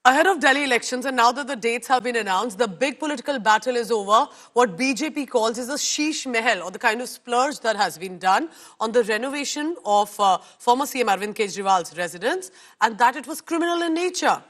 Ahead of Delhi elections, and now that the dates have been announced, the big political battle is over. What BJP calls is a sheesh mahal, or the kind of splurge that has been done on the renovation of former CM Arvind Kejriwal's residence, and that it was criminal in nature.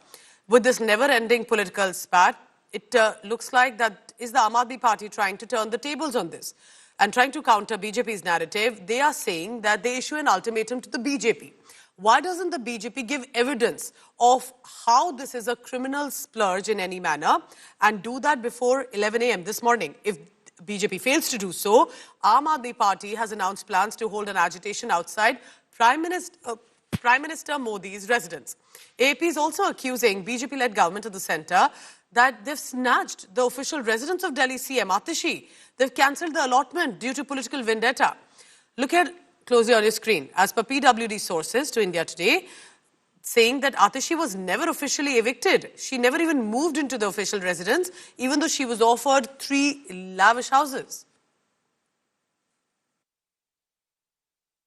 With this never-ending political spat, it looks like that is the Aam Aadmi Party trying to turn the tables on this. And trying to counter BJP's narrative, they are saying that they issue an ultimatum to the BJP. Why doesn't the BJP give evidence of how this is a criminal splurge in any manner and do that before 11 a.m. this morning? If BJP fails to do so, Aam Aadmi Party has announced plans to hold an agitation outside Prime Minister Modi's residence. AP is also accusing BJP-led government of the centre that they've snatched the official residence of Delhi CM Atishi. They've cancelled the allotment due to political vendetta. Look at closely on your screen. As per PWD sources to India Today, saying that Atishi was never officially evicted. She never even moved into the official residence, even though she was offered 3 lavish houses.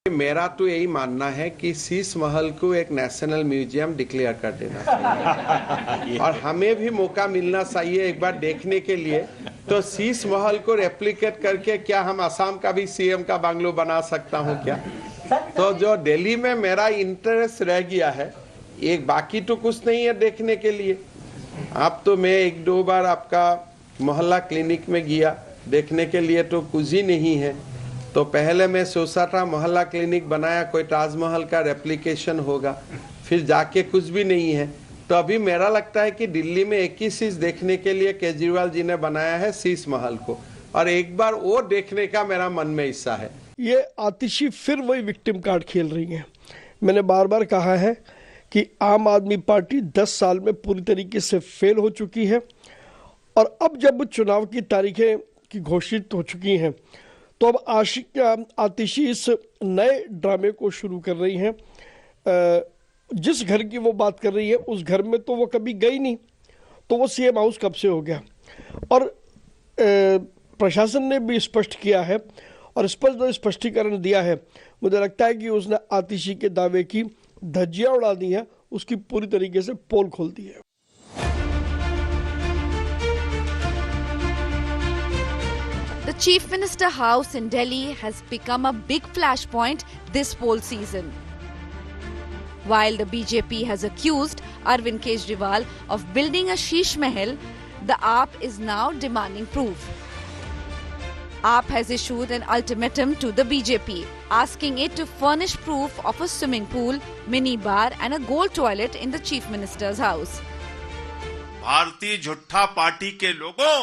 मेरा तो यही मानना है कि शीश महल को एक national museum declare कर देना चाहिए और हमें भी मौका मिलना चाहिए एक बार देखने के लिए। तो शीश महल को रेप्लिकेट करके क्या हम असम का भी सीएम का बंगलो बना सकता हूं क्या? तो जो दिल्ली में मेरा इंटरेस्ट रह गया है, एक बाकी तो कुछ नहीं है देखने के लिए। अब तो मैं 1-2 बार आपका मोहल्ला क्लिनिक में गया, देखने के लिए तो कुछ ही नहीं है। तो पहले मैं सोचा था मोहल्ला क्लिनिक बनाया कोई ताजमहल का रेप्लिकेशन होगा, फिर जाके कुछ भी नहीं है। तो अभी मेरा लगता है कि दिल्ली में एक ही चीज देखने के लिए केजरीवाल जी ने बनाया है शीश महल को, और एक बार वो देखने का मेरा मन में हिस्सा है। ये आतिशी फिर वही विक्टिम कार्ड खेल रही हैं। मैंने बार बार कहा है कि आम आदमी पार्टी 10 साल में पूरी तरीके से फेल हो चुकी है, और अब जब चुनाव की तारीखें की घोषित हो चुकी हैं तो अब आतिशी इस नए ड्रामे को शुरू कर रही हैं। जिस घर की वो बात कर रही है उस घर में तो वो कभी गई नहीं, तो वो सीएम हाउस कब से हो गया। और प्रशासन ने भी स्पष्ट किया है और स्पष्टीकरण दिया है। मुझे लगता है कि उसने आतिशी के दावे की धज्जियां उड़ा दी हैं, उसकी पूरी तरीके से पोल खोल दी है। The Chief Minister House in Delhi has become a big flashpoint this poll season. While the BJP has accused Arvind Kejriwal of building a sheesh mahal, the AAP is now demanding proof. AAP has issued an ultimatum to the BJP, asking it to furnish proof of a swimming pool, mini bar and a gold toilet in the Chief Minister's house. भारतीय झूठा party के लोगों,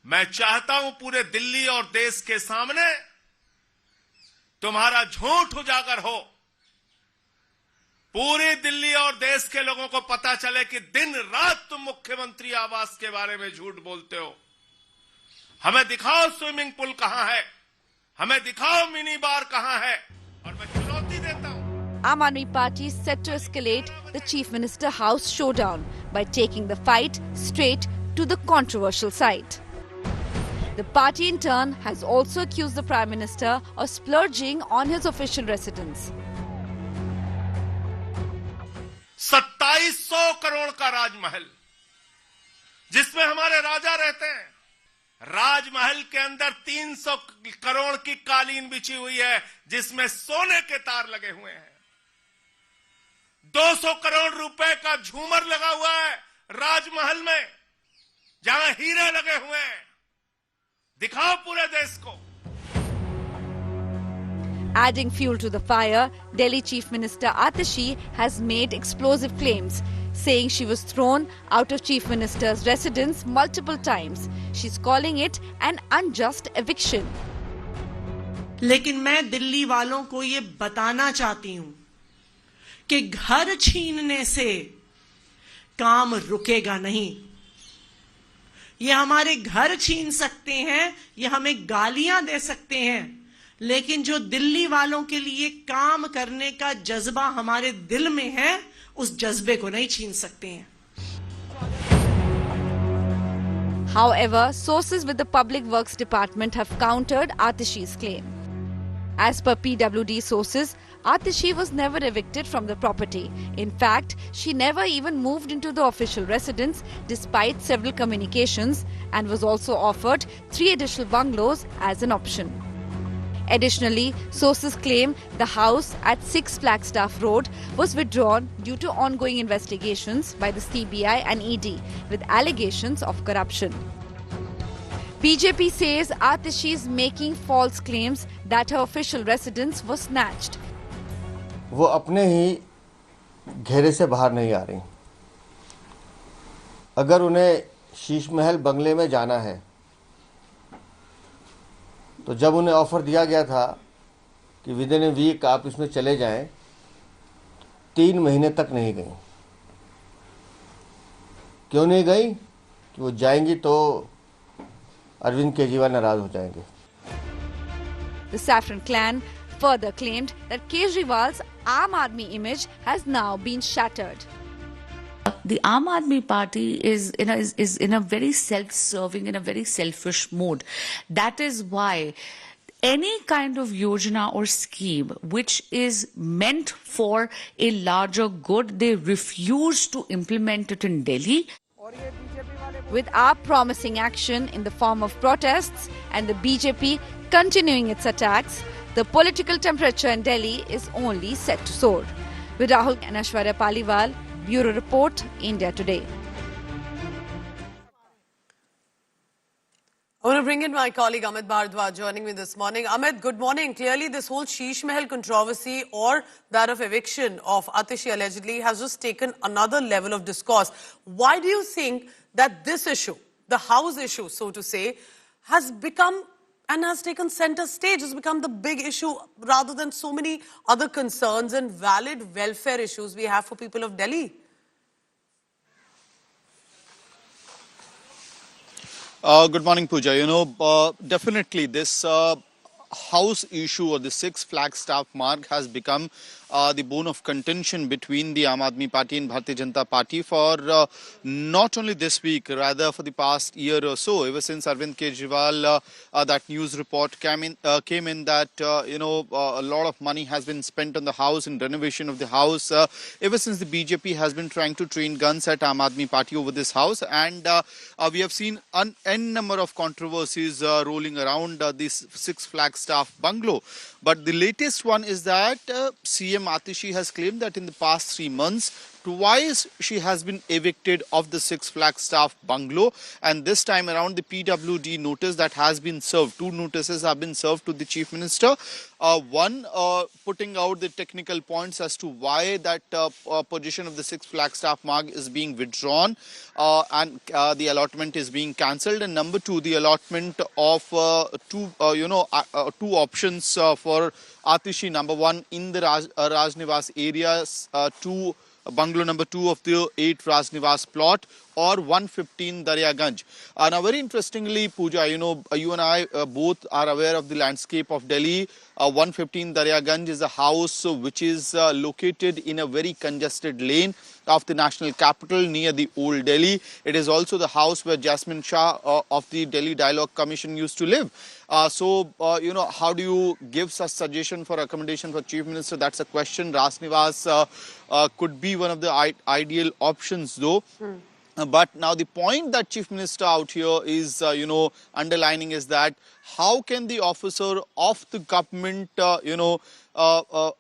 मैं चाहता हूं पूरे दिल्ली और देश के सामने तुम्हारा झूठ उजागर हो। पूरी दिल्ली और देश के लोगों को पता चले कि दिन रात तुम मुख्यमंत्री आवास के बारे में झूठ बोलते हो। हमें दिखाओ स्विमिंग पूल कहां है, हमें दिखाओ मिनी बार कहां है, और मैं चुनौती देता हूं। Aam Aadmi Party is set to escalate the Chief Minister House showdown by taking the fight straight to the controversial site. The party in turn has also accused the Prime Minister of splurging on his official residence. 2700 crore का राजमहल, जिसमें हमारे राजा रहते हैं, राजमहल के अंदर 300 करोड़ की कालीन बिछी हुई है जिसमें सोने के तार लगे हुए हैं। 200 करोड़ रुपए का झूमर लगा हुआ है राजमहल में, जहां हीरे लगे हुए हैं। दिखाओ पूरे देश को। Adding fuel to the fire, Delhi Chief Minister Atishi has made explosive claims, saying she was thrown out of Chief Minister's residence multiple times. She's calling it an unjust eviction. लेकिन मैं दिल्ली वालों को ये बताना चाहती हूं कि घर छीनने से काम रुकेगा नहीं। ये हमारे घर छीन सकते हैं, ये हमें गालियां दे सकते हैं, लेकिन जो दिल्ली वालों के लिए काम करने का जज्बा हमारे दिल में है, उस जज्बे को नहीं छीन सकते हैं। However, sources with the Public Works Department have countered Atishi's claim. As per PWD sources, Atishi was never evicted from the property. In fact, she never even moved into the official residence despite several communications, and was also offered 3 additional bungalows as an option. Additionally, sources claim the house at 6 Flagstaff Road was withdrawn due to ongoing investigations by the CBI and ED with allegations of corruption. BJP says Atishi is making false claims that her official residence was snatched. वो अपने ही घेरे से बाहर नहीं आ रही। अगर उन्हें शीश महल बंगले में जाना है तो जब उन्हें ऑफर दिया गया था कि विद इन ए वीक आप इसमें चले जाएं, 3 महीने तक नहीं गई। क्यों नहीं गई? कि वो जाएंगी तो अरविंद केजरीवाल नाराज हो जाएंगे। The Saffron clan further claimed that Kejriwal's Aam Aadmi image has now been shattered. The Aam Aadmi Party is in a very self-serving, in a very selfish mode. That is why any kind of yojana or scheme which is meant for a larger good, they refuse to implement it in Delhi. With AAP promising action in the form of protests and the BJP continuing its attacks, the political temperature in Delhi is only set to soar. With Rahul and Aishwarya Paliwal, Bureau Report, India Today. I want to bring in my colleague Amit Bhardwaj joining me this morning. Amit, good morning. Clearly, this whole Sheesh Mahal controversy or that of eviction of Atishi allegedly has just taken another level of discourse. Why do you think that this issue, the house issue, so to say, has become and has taken center stage, has become the big issue rather than so many other concerns and valid welfare issues we have for people of Delhi? Good morning, Pooja. Definitely this house issue or the 6 Flagstaff Marg has become the bone of contention between the Aam Aadmi Party and Bharatiya Janata Party for not only this week, rather for the past year or so. Ever since Arvind Kejriwal, that news report came in that a lot of money has been spent on the house and renovation of the house. Ever since the BJP has been trying to train guns at Aam Aadmi Party over this house, and we have seen an n number of controversies rolling around this 6 Flagstaff bungalow. But the latest one is that CM Atishi has claimed that in the past 3 months, twice she has been evicted of the 6 Flagstaff bungalow, and this time around the PWD notice that has been served. 2 notices have been served to the Chief Minister. One putting out the technical points as to why that position of the 6 Flagstaff Marg is being withdrawn and the allotment is being cancelled, and number 2, the allotment of 2 options for Atishi. Number 1 in the Raj Niwas areas, bungalow number 2 of the 8 Raj Niwas plot, or 115 Daryaganj. Now, very interestingly, Pooja, you and I both are aware of the landscape of Delhi. 115 Daryaganj is a house which is located in a very congested lane of the national capital near the old Delhi. It is also the house where Jasmine Shah of the Delhi Dialogue Commission used to live. How do you give such suggestion for accommodation for Chief Minister? That's a question. Raj Niwas could be one of the ideal options though. But now the point that Chief Minister out here is, underlining is that how can the officer of the government,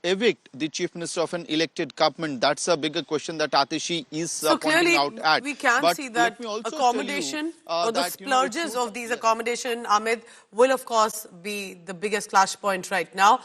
evict the Chief Minister of an elected government? That's a bigger question that Atishi is pointing out at. We can see that accommodation or the splurges of these accommodation, Amit, will of course be the biggest flashpoint right now.